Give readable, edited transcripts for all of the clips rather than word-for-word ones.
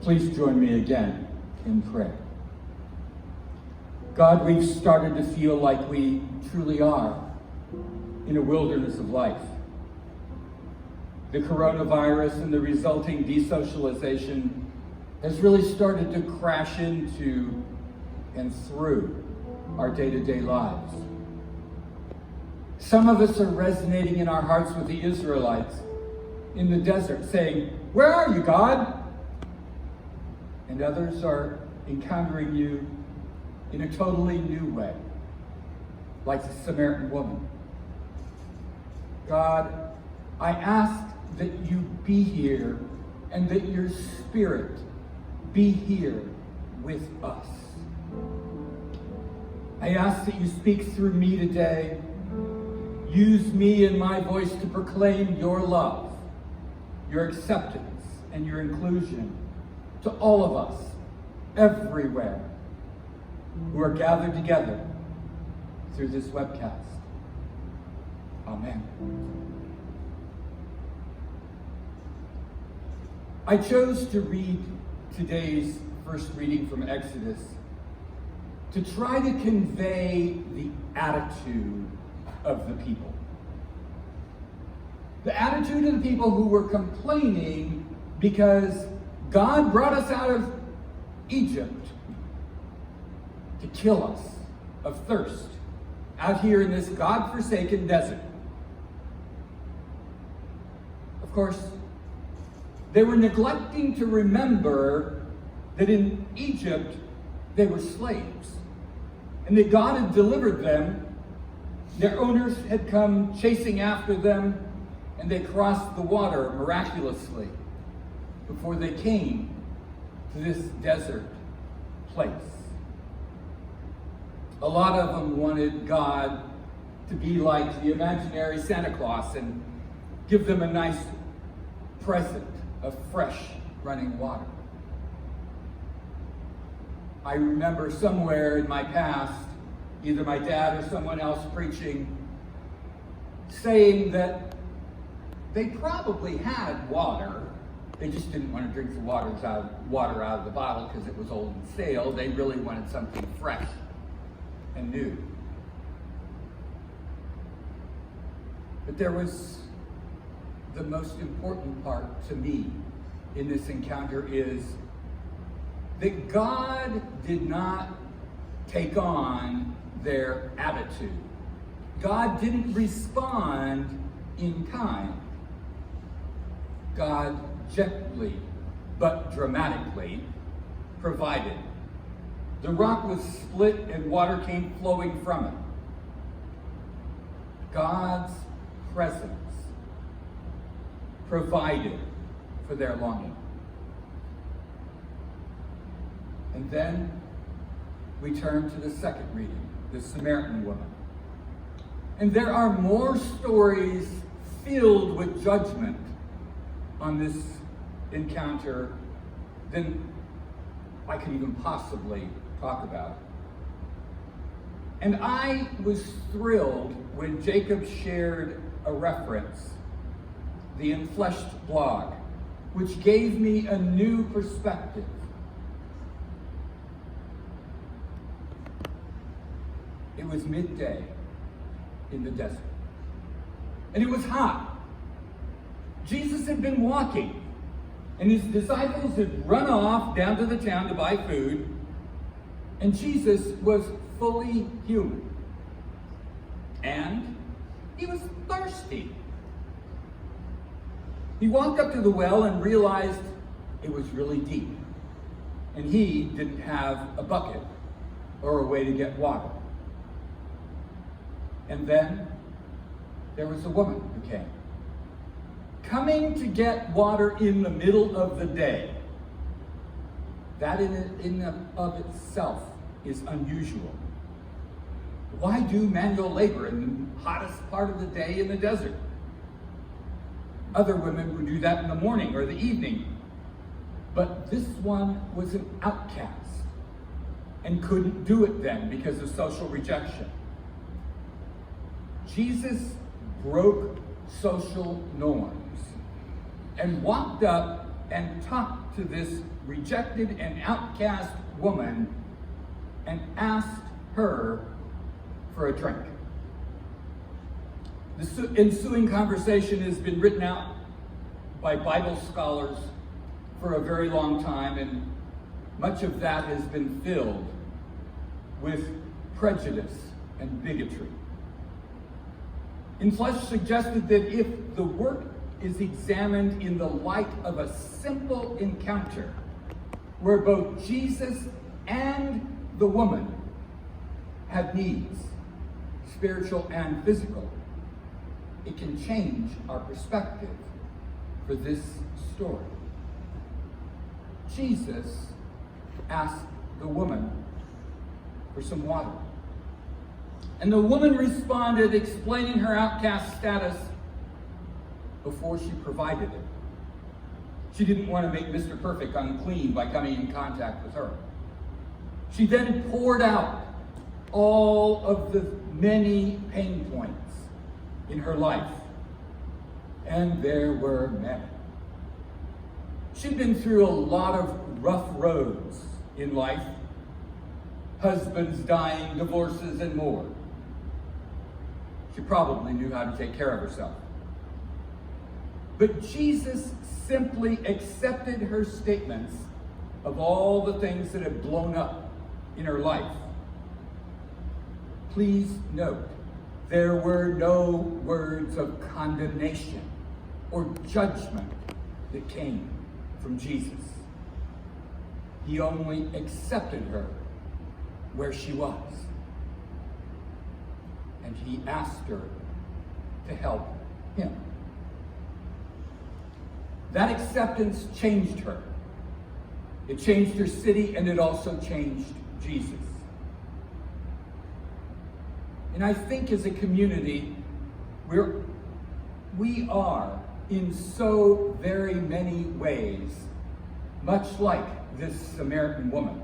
Please join me again in prayer. God, we've started to feel like we truly are in a wilderness of life. The coronavirus and the resulting desocialization has really started to crash into and through our day-to-day lives. Some of us are resonating in our hearts with the Israelites in the desert, saying, "Where are you, God?" And others are encountering you in a totally new way, like the Samaritan woman. God, I ask that you be here and that your Spirit be here with us. I ask that you speak through me today. Use me and my voice to proclaim your love, your acceptance, and your inclusion to all of us, everywhere, who are gathered together through this webcast. Amen. I chose to read today's first reading from Exodus to try to convey the attitude of the people. The attitude of the people who were complaining because God brought us out of Egypt to kill us of thirst out here in this God-forsaken desert. Of course, they were neglecting to remember that in Egypt they were slaves and that God had delivered them. Their owners had come chasing after them and they crossed the water miraculously before they came to this desert place. A lot of them wanted God to be like the imaginary Santa Claus and give them a nice present of fresh running water. I remember somewhere in my past, either my dad or someone else preaching, saying that they probably had water. They just didn't want to drink the water out of the bottle because it was old and stale. They really wanted something fresh and new. But there was the most important part to me in this encounter is that God did not take on their attitude. God didn't respond in kind. God gently but dramatically provided. The rock was split and water came flowing from it. God's presence provided for their longing. And then we turn to the second reading, the Samaritan woman. And there are more stories filled with judgment on this encounter than I could even possibly talk about. And I was thrilled when Jacob shared a reference, the Enfleshed blog, which gave me a new perspective. It was midday in the desert, and it was hot. Jesus had been walking, and his disciples had run off down to the town to buy food, and Jesus was fully human. And he was thirsty. He walked up to the well and realized it was really deep, and he didn't have a bucket or a way to get water. And then there was a woman who came, coming to get water in the middle of the day. That in and of itself is unusual. Why do manual labor in the hottest part of the day in the desert? Other women would do that in the morning or the evening. But this one was an outcast and couldn't do it then because of social rejection. Jesus broke social norms and walked up and talked to this rejected and outcast woman and asked her for a drink. The ensuing conversation has been written out by Bible scholars for a very long time, and much of that has been filled with prejudice and bigotry. In Flesh suggested that if the work is examined in the light of a simple encounter where both Jesus and the woman had needs, spiritual and physical, it can change our perspective for this story. Jesus asked the woman for some water. And the woman responded, explaining her outcast status before she provided it. She didn't want to make Mr. Perfect unclean by coming in contact with her. She then poured out all of the many pain points in her life. And there were many. She'd been through a lot of rough roads in life. Husbands dying, divorces, and more. She probably knew how to take care of herself. But Jesus simply accepted her statements of all the things that had blown up in her life. Please note, there were no words of condemnation or judgment that came from Jesus. He only accepted her where she was. And he asked her to help him. That acceptance changed her. It changed her city, and it also changed Jesus. And I think as a community, we are in so very many ways much like this Samaritan woman.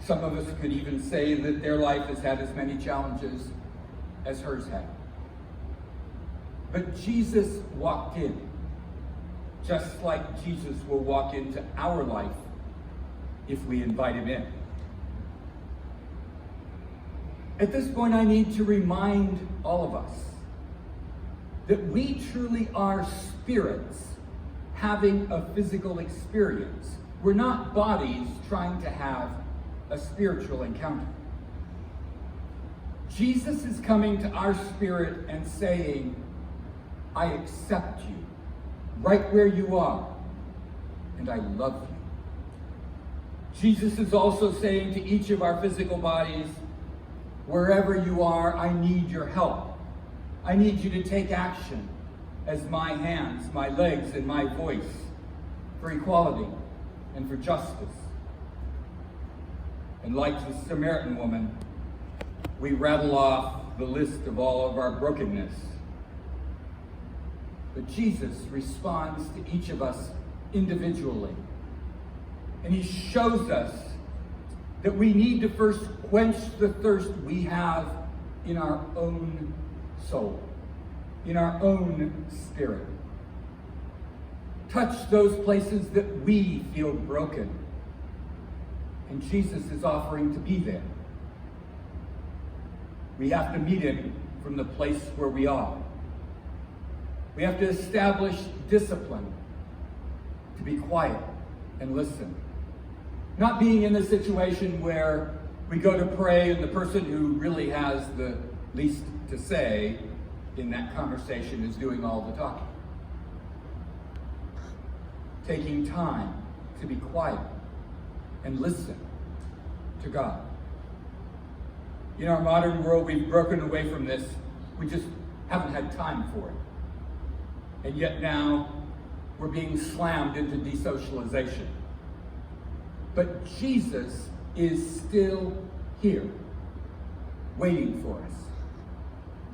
Some of us could even say that their life has had as many challenges as hers had. But Jesus walked in, just like Jesus will walk into our life if we invite him in. At this point, I need to remind all of us that we truly are spirits having a physical experience. We're not bodies trying to have a spiritual encounter. Jesus is coming to our spirit and saying, I accept you right where you are, and I love you. Jesus is also saying to each of our physical bodies, wherever you are, I need your help. I need you to take action as my hands, my legs, and my voice for equality and for justice. And like the Samaritan woman, we rattle off the list of all of our brokenness. But Jesus responds to each of us individually. And he shows us that we need to first quench the thirst we have in our own soul, in our own spirit. Touch those places that we feel broken. And Jesus is offering to be there. We have to meet him from the place where we are. We have to establish discipline to be quiet and listen. Not being in a situation where we go to pray and the person who really has the least to say in that conversation is doing all the talking. Taking time to be quiet and listen to God. In our modern world, we've broken away from this. We just haven't had time for it. And yet now, we're being slammed into desocialization. But Jesus is still here, waiting for us.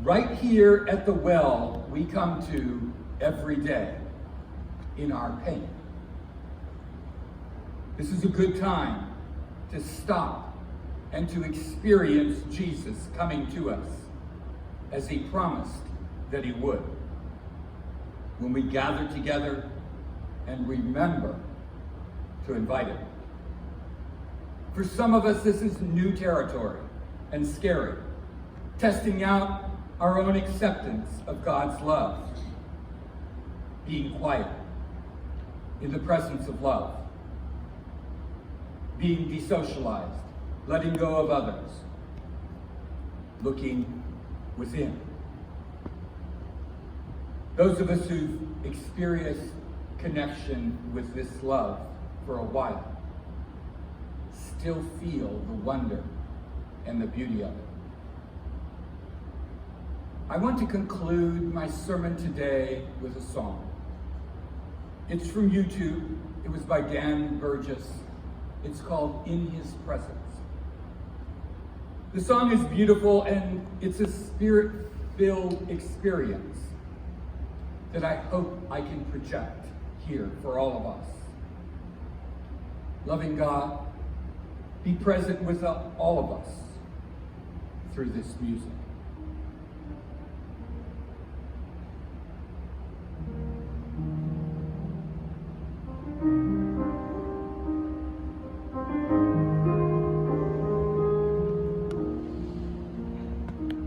Right here at the well we come to every day in our pain. This is a good time to stop and to experience Jesus coming to us as he promised that he would. When we gather together and remember to invite him. For some of us, this is new territory and scary, testing out our own acceptance of God's love, being quiet in the presence of love, being desocialized, letting go of others, looking within. Those of us who've experienced connection with this love for a while still feel the wonder and the beauty of it. I want to conclude my sermon today with a song. It's from YouTube. It was by Dan Burgess. It's called In His Presence. The song is beautiful, and it's a spirit-filled experience that I hope I can project here for all of us. Loving God, be present with all of us through this music.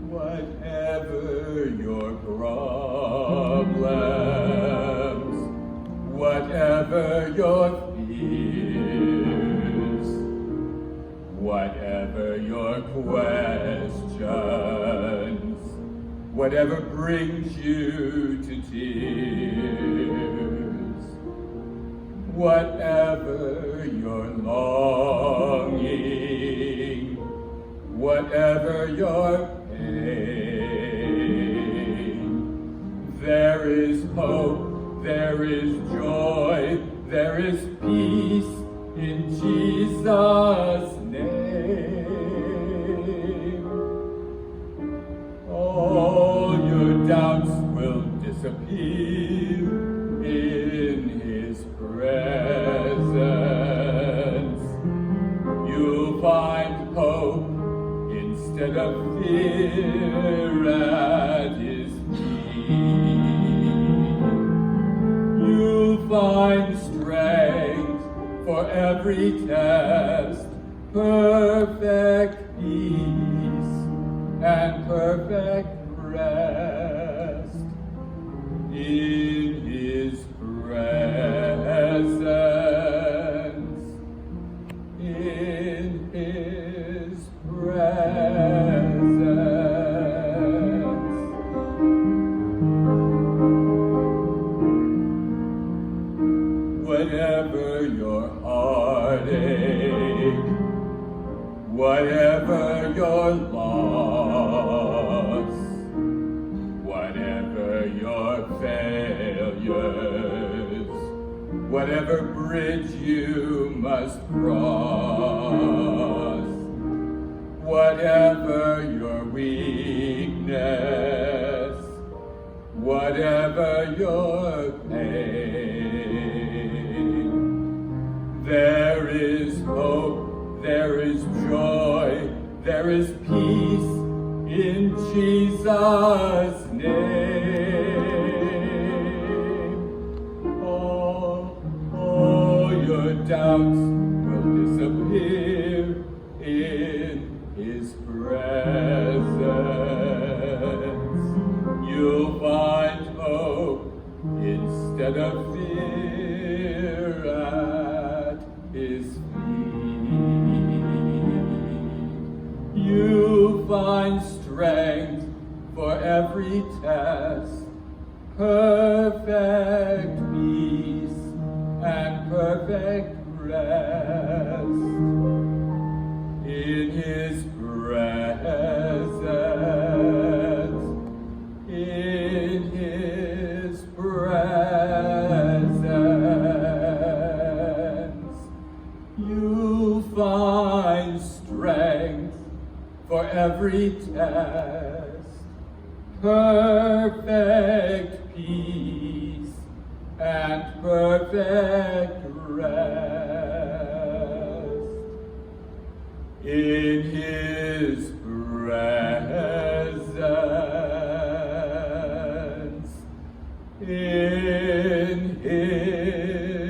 Whatever your problems, whatever your fears, whatever your questions, whatever brings you to tears, whatever your longing, whatever your pain, there is hope, there is joy, there is peace in Jesus' name. All your doubts will disappear in His presence. You'll find hope instead of fear at His feet. You'll find strength for every test, perfect peace and perfect rest in His presence, in His presence. Whatever your heartache, whatever your loss, whatever your failures, whatever bridge you must cross, whatever your weakness, whatever your pain, there is hope, there is joy, there is peace in Jesus' name. All your doubts will disappear in His presence. You'll find hope instead of fear at His feet. You'll find strength for every test, perfect peace and perfect rest in His presence, in His presence. You'll find strength for every test, perfect peace and perfect rest in His presence, in his